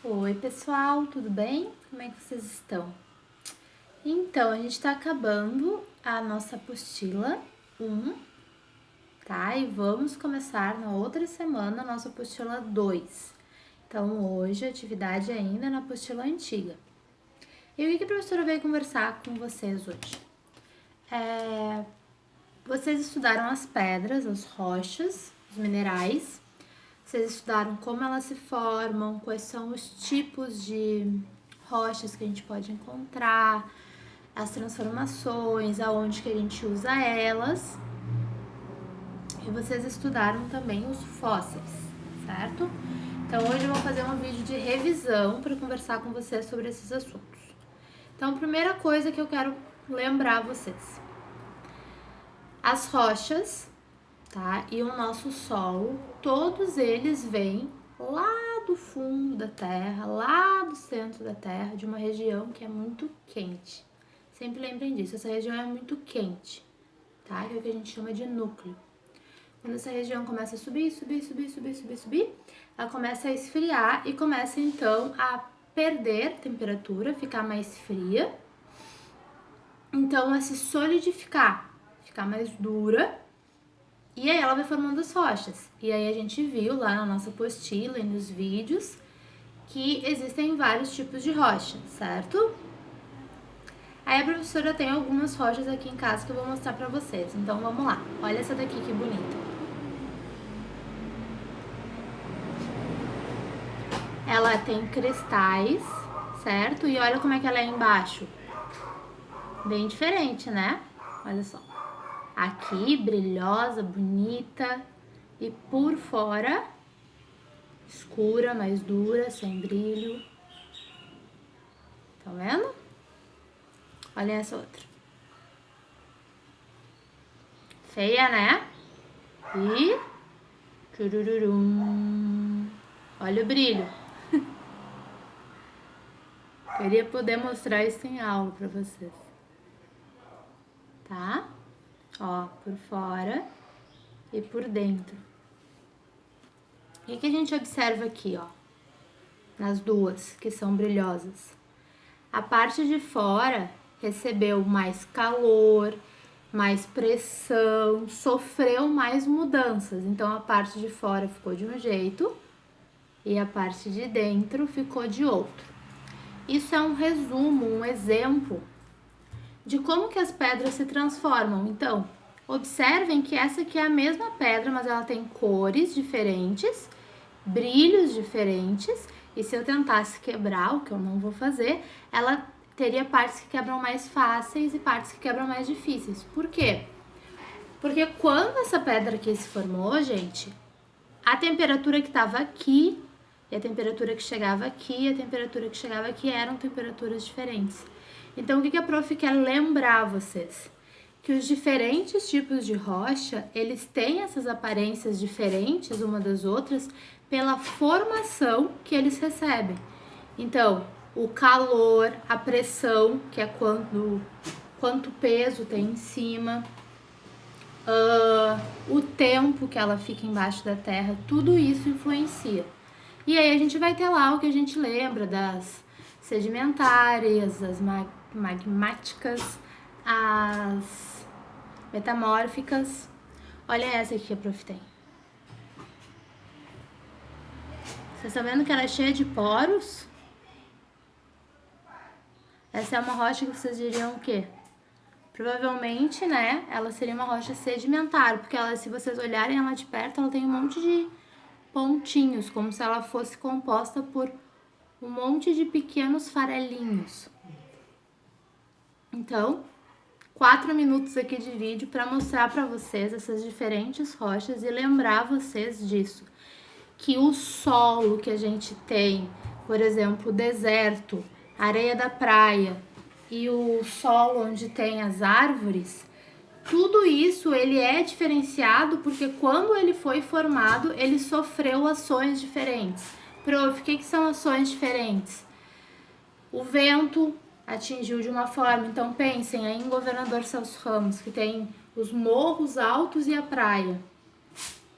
Oi, pessoal, tudo bem? Como é que vocês estão? Então, a gente está acabando a nossa apostila 1, tá? E vamos começar na outra semana a nossa apostila 2. Então, hoje a atividade é ainda na apostila antiga. E o que a professora veio conversar com vocês hoje? Vocês estudaram as pedras, as rochas, os minerais. Vocês estudaram como elas se formam, quais são os tipos de rochas que a gente pode encontrar, as transformações, aonde que a gente usa elas. E vocês estudaram também os fósseis, certo? Então hoje eu vou fazer um vídeo de revisão para conversar com vocês sobre esses assuntos. Então, a primeira coisa que eu quero lembrar vocês: as rochas, tá? E o nosso solo, todos eles vêm lá do fundo da Terra, lá do centro da Terra, de uma região que é muito quente. Sempre lembrem disso, essa região é muito quente, tá? Que é o que a gente chama de núcleo. Quando essa região começa a subir, ela começa a esfriar e começa então a perder temperatura, ficar mais fria. Então, a se solidificar, ficar mais dura. E aí ela vai formando as rochas. E aí a gente viu lá na nossa apostila e nos vídeos que existem vários tipos de rocha, certo? Aí a professora tem algumas rochas aqui em casa que eu vou mostrar pra vocês. Então vamos lá. Olha essa daqui que bonita. Ela tem cristais, certo? E olha como é que ela é embaixo. Bem diferente, né? Olha só. Aqui, brilhosa, bonita. E por fora, escura, mais dura, sem brilho. Tá vendo? Olha essa outra. Feia, né? E... Churururum. Olha o brilho. Queria poder mostrar isso em aula pra vocês. Tá? Ó, por fora e por dentro. O que a gente observa aqui, ó? Nas duas, que são brilhosas. A parte de fora recebeu mais calor, mais pressão, sofreu mais mudanças. Então a parte de fora ficou de um jeito e a parte de dentro ficou de outro. Isso é um resumo, um exemplo de como que as pedras se transformam. Então, observem que essa aqui é a mesma pedra, mas ela tem cores diferentes, brilhos diferentes, e se eu tentasse quebrar, o que eu não vou fazer, ela teria partes que quebram mais fáceis e partes que quebram mais difíceis. Por quê? Porque quando essa pedra aqui se formou, gente, a temperatura que estava aqui e a temperatura que chegava aqui e a temperatura que chegava aqui eram temperaturas diferentes. Então, o que a prof quer lembrar vocês? Que os diferentes tipos de rocha, eles têm essas aparências diferentes uma das outras pela formação que eles recebem. Então, o calor, a pressão, que é quanto peso tem em cima, o tempo que ela fica embaixo da terra, tudo isso influencia. E aí a gente vai ter lá o que a gente lembra das sedimentares, as magmáticas, as metamórficas. Olha essa aqui que a prof tem. Vocês estão vendo que ela é cheia de poros? Essa é uma rocha que vocês diriam o quê? Provavelmente, né, ela seria uma rocha sedimentar, porque ela, se vocês olharem ela de perto, ela tem um monte de pontinhos, como se ela fosse composta por um monte de pequenos farelinhos. Então, 4 minutos aqui de vídeo para mostrar para vocês essas diferentes rochas e lembrar vocês disso, que o solo que a gente tem, por exemplo, o deserto, a areia da praia e o solo onde tem as árvores, tudo isso ele é diferenciado porque quando ele foi formado, ele sofreu ações diferentes. Prof, o que são ações diferentes? O vento atingiu de uma forma, então pensem aí em Governador Celso Ramos, que tem os morros altos e a praia.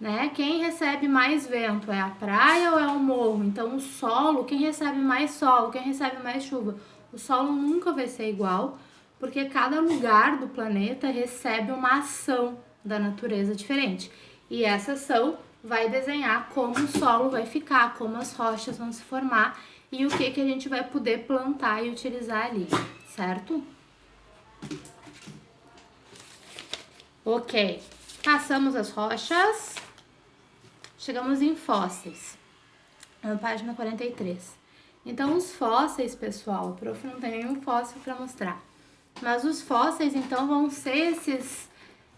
né? Quem recebe mais vento, é a praia ou é o morro? Então, o solo, quem recebe mais solo, quem recebe mais chuva? O solo nunca vai ser igual, porque cada lugar do planeta recebe uma ação da natureza diferente. E essa ação vai desenhar como o solo vai ficar, como as rochas vão se formar e o que a gente vai poder plantar e utilizar ali, certo? Ok, passamos as rochas, chegamos em fósseis, na página 43. Então, os fósseis, pessoal, o prof não tem nenhum fóssil para mostrar, mas os fósseis, então, vão ser esses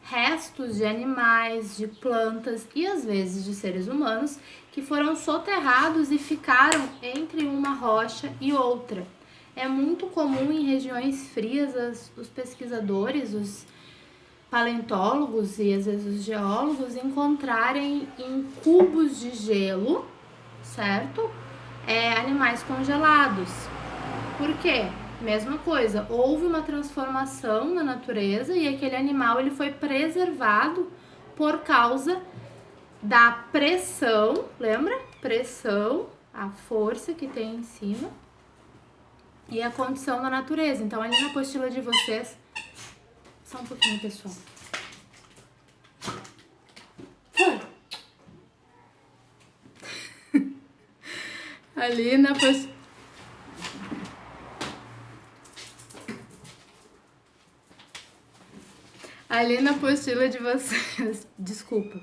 restos de animais, de plantas e às vezes de seres humanos que foram soterrados e ficaram entre uma rocha e outra. É muito comum em regiões frias os pesquisadores, os paleontólogos e às vezes os geólogos encontrarem em cubos de gelo, certo? Animais congelados. Por quê? Mesma coisa, houve uma transformação na natureza e aquele animal ele foi preservado por causa da pressão, lembra? Pressão, a força que tem em cima e a condição da natureza. Então, ali na apostila de vocês, só um pouquinho, pessoal. Ali na apostila... Ali na apostila de vocês, desculpa.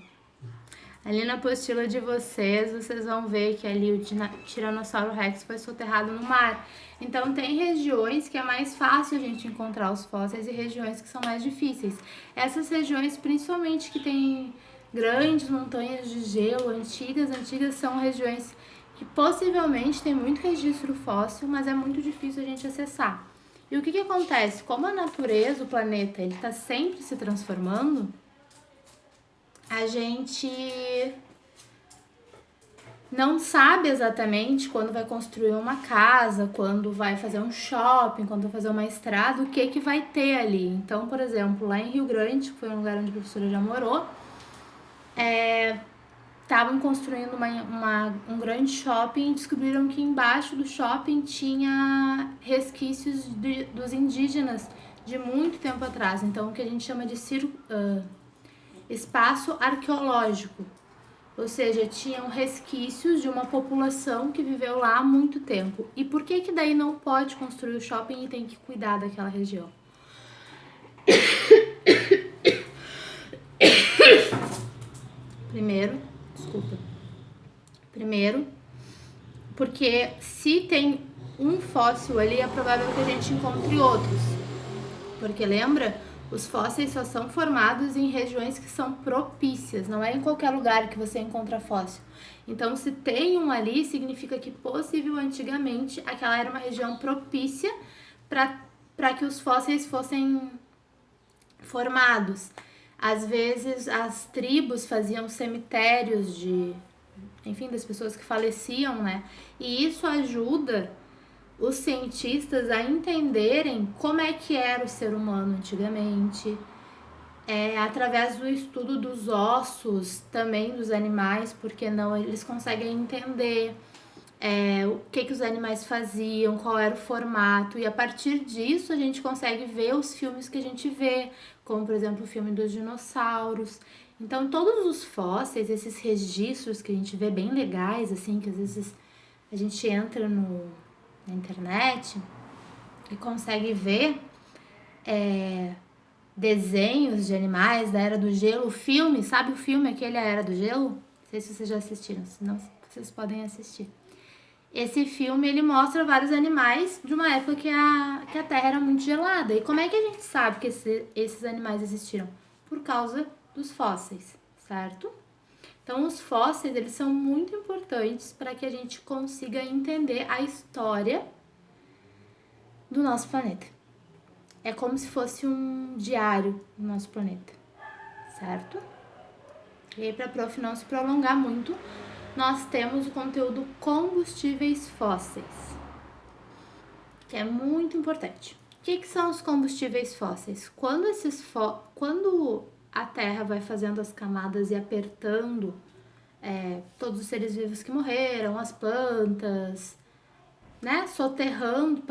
Ali na apostila de vocês vão ver que ali o Tiranossauro Rex foi soterrado no mar. Então tem regiões que é mais fácil a gente encontrar os fósseis e regiões que são mais difíceis. Essas regiões, principalmente que tem grandes montanhas de gelo, antigas, são regiões que possivelmente tem muito registro fóssil, mas é muito difícil a gente acessar. E o que acontece? Como a natureza, o planeta, ele está sempre se transformando, a gente não sabe exatamente quando vai construir uma casa, quando vai fazer um shopping, quando vai fazer uma estrada, o que vai ter ali. Então, por exemplo, lá em Rio Grande, que foi um lugar onde a professora já morou, estavam construindo um grande shopping e descobriram que embaixo do shopping tinha resquícios dos indígenas de muito tempo atrás. Então, o que a gente chama de espaço arqueológico. Ou seja, tinham resquícios de uma população que viveu lá há muito tempo. E por que daí não pode construir o shopping e tem que cuidar daquela região? Primeiro, porque se tem um fóssil ali, é provável que a gente encontre outros. Porque lembra? Os fósseis só são formados em regiões que são propícias, não é em qualquer lugar que você encontra fóssil. Então, se tem um ali, significa que antigamente aquela era uma região propícia para que os fósseis fossem formados. Às vezes, as tribos faziam cemitérios das pessoas que faleciam, né? E isso ajuda os cientistas a entenderem como é que era o ser humano antigamente, através do estudo dos ossos, também dos animais, porque não, eles conseguem entender o que os animais faziam, qual era o formato, e a partir disso a gente consegue ver os filmes que a gente vê, como por exemplo o filme dos dinossauros. Então todos os fósseis, esses registros que a gente vê bem legais, assim, que às vezes a gente entra na internet e consegue ver desenhos de animais da Era do Gelo, o filme, sabe o filme aquele A Era do Gelo? Não sei se vocês já assistiram, senão vocês podem assistir. Esse filme, ele mostra vários animais de uma época que a Terra era muito gelada. E como é que a gente sabe que esses animais existiram? Por causa dos fósseis, certo? Então, os fósseis, eles são muito importantes para que a gente consiga entender a história do nosso planeta. É como se fosse um diário do nosso planeta, certo? E aí, para a prof não se prolongar muito, nós temos o conteúdo combustíveis fósseis, que é muito importante. O que são os combustíveis fósseis? Quando a Terra vai fazendo as camadas e apertando todos os seres vivos que morreram, as plantas, né? Soterrando,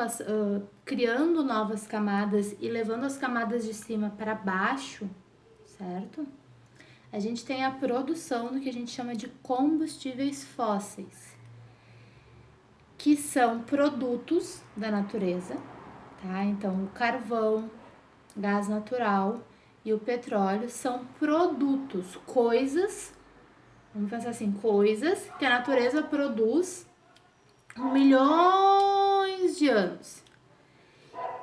criando novas camadas e levando as camadas de cima para baixo, certo? A gente tem a produção do que a gente chama de combustíveis fósseis, que são produtos da natureza, tá? Então, o carvão, gás natural e o petróleo são produtos, coisas, vamos pensar assim, coisas que a natureza produz milhões de anos.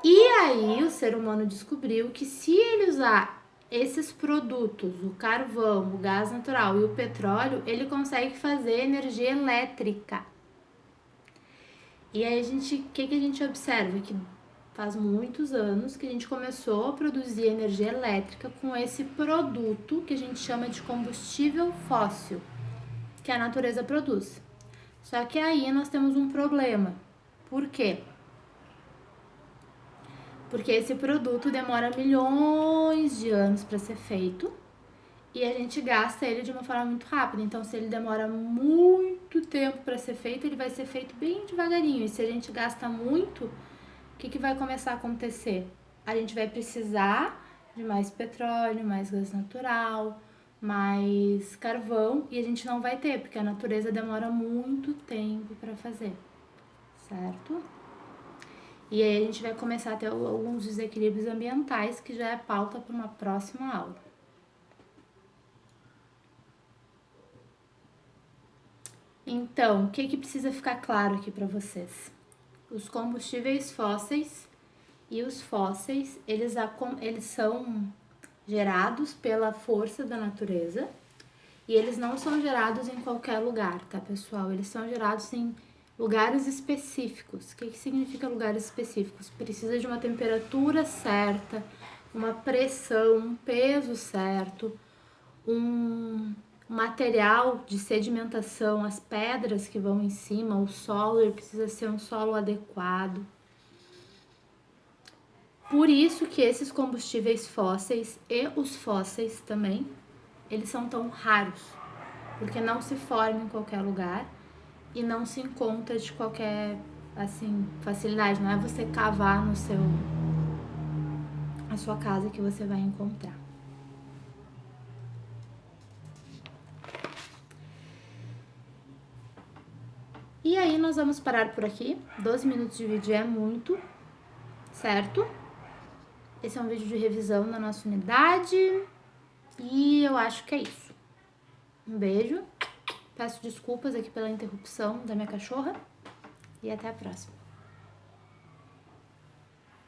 E aí o ser humano descobriu que se ele usar esses produtos, o carvão, o gás natural e o petróleo, ele consegue fazer energia elétrica. E aí o que a gente observa? Que faz muitos anos que a gente começou a produzir energia elétrica com esse produto que a gente chama de combustível fóssil, que a natureza produz. Só que aí nós temos um problema. Por quê? Porque esse produto demora milhões de anos para ser feito e a gente gasta ele de uma forma muito rápida. Então, se ele demora muito tempo para ser feito, ele vai ser feito bem devagarinho. E se a gente gasta muito, o que vai começar a acontecer? A gente vai precisar de mais petróleo, mais gás natural, mais carvão e a gente não vai ter, porque a natureza demora muito tempo para fazer, certo? E aí a gente vai começar a ter alguns desequilíbrios ambientais, que já é pauta para uma próxima aula. Então, o que precisa ficar claro aqui para vocês? Os combustíveis fósseis e os fósseis, eles são gerados pela força da natureza e eles não são gerados em qualquer lugar, tá, pessoal? Eles são gerados em lugares específicos. O que significa lugares específicos? Precisa de uma temperatura certa, uma pressão, um peso certo, um material de sedimentação, as pedras que vão em cima, o solo, ele precisa ser um solo adequado. Por isso que esses combustíveis fósseis e os fósseis também, eles são tão raros, porque não se formam em qualquer lugar e não se encontra de qualquer, assim, facilidade. Não é você cavar a sua casa que você vai encontrar. E aí nós vamos parar por aqui. 12 minutos de vídeo é muito, certo? Esse é um vídeo de revisão da nossa unidade. E eu acho que é isso. Um beijo. Peço desculpas aqui pela interrupção da minha cachorra. E até a próxima.